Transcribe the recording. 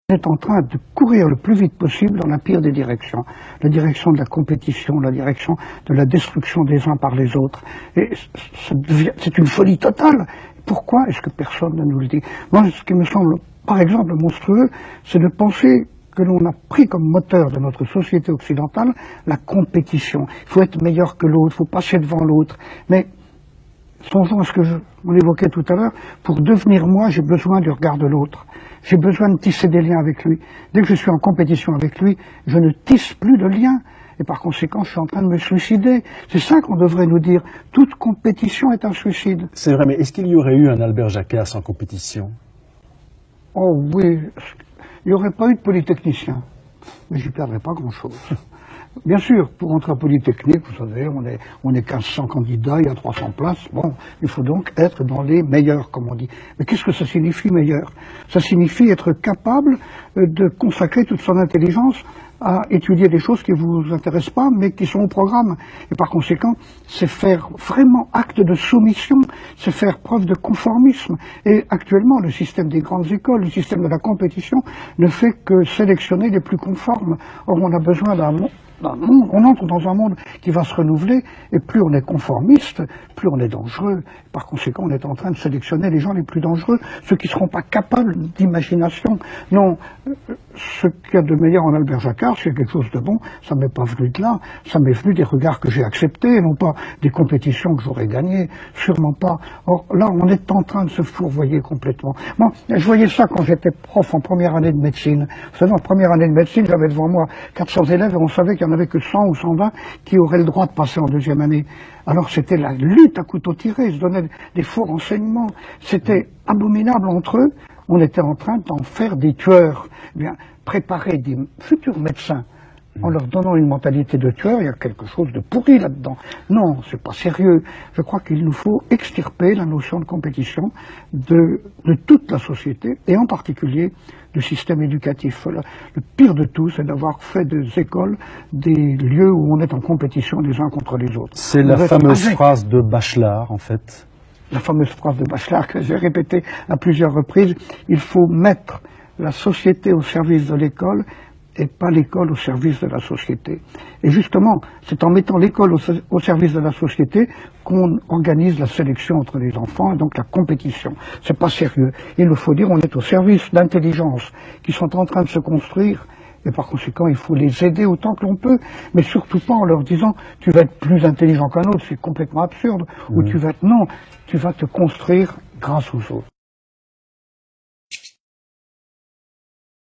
On est en train de courir le plus vite possible dans la pire des directions. La direction de la compétition, la direction de la destruction des uns par les autres. Et c'est une folie totale. Pourquoi est-ce que personne ne nous le dit? Moi, ce qui me semble, par exemple, monstrueux, c'est de penser que l'on a pris comme moteur de notre société occidentale la compétition. Il faut être meilleur que l'autre, il faut passer devant l'autre. Mais songeons à ce que on évoquait tout à l'heure, pour devenir moi, j'ai besoin du regard de l'autre. J'ai besoin de tisser des liens avec lui. Dès que je suis en compétition avec lui, je ne tisse plus de liens. Et par conséquent, je suis en train de me suicider. C'est ça qu'on devrait nous dire. Toute compétition est un suicide. C'est vrai, mais est-ce qu'il y aurait eu un Albert Jacquard sans compétition? Oh oui, il n'y aurait pas eu de polytechnicien. Mais j'y perdrais pas grand-chose. Bien sûr, pour entrer à Polytechnique, vous savez, on est 1500 candidats, il y a 300 places. Bon, il faut donc être dans les meilleurs, comme on dit. Mais qu'est-ce que ça signifie, meilleur? Ça signifie être capable de consacrer toute son intelligence à étudier des choses qui ne vous intéressent pas, mais qui sont au programme. Et par conséquent, c'est faire vraiment acte de soumission, c'est faire preuve de conformisme. Et actuellement, le système des grandes écoles, le système de la compétition, ne fait que sélectionner les plus conformes. Or, on a besoin d'un monde. On entre dans un monde qui va se renouveler, et plus on est conformiste, plus on est dangereux. Par conséquent, on est en train de sélectionner les gens les plus dangereux, ceux qui ne seront pas capables d'imagination. Non, ce qu'il y a de meilleur en Albert Jacquard, c'est quelque chose de bon, ça ne m'est pas venu de là, ça m'est venu des regards que j'ai acceptés, non pas des compétitions que j'aurais gagnées, sûrement pas. Or, là, on est en train de se fourvoyer complètement. Moi, je voyais ça quand j'étais prof en première année de médecine. Vous savez, en première année de médecine, j'avais devant moi 400 élèves et on savait qu'il n'y en avait que 100 ou 120 qui auraient le droit de passer en deuxième année. Alors c'était la lutte à couteau tiré, ils se donnaient des faux renseignements, c'était abominable entre eux. On était en train d'en faire des tueurs. Eh bien, préparer des futurs médecins en leur donnant une mentalité de tueur, il y a quelque chose de pourri là-dedans. Non, c'est pas sérieux. Je crois qu'il nous faut extirper la notion de compétition de toute la société, et en particulier du système éducatif. Le pire de tout, c'est d'avoir fait des écoles des lieux où on est en compétition les uns contre les autres. C'est la fameuse phrase de Bachelard, en fait. La fameuse phrase de Bachelard que j'ai répétée à plusieurs reprises. Il faut mettre la société au service de l'école et pas l'école au service de la société. Et justement, c'est en mettant l'école au service de la société qu'on organise la sélection entre les enfants et donc la compétition. C'est pas sérieux. Il nous faut dire on est au service d'intelligences qui sont en train de se construire, et par conséquent il faut les aider autant que l'on peut, mais surtout pas en leur disant tu vas être plus intelligent qu'un autre, c'est complètement absurde, ou tu vas être non, tu vas te construire grâce aux autres.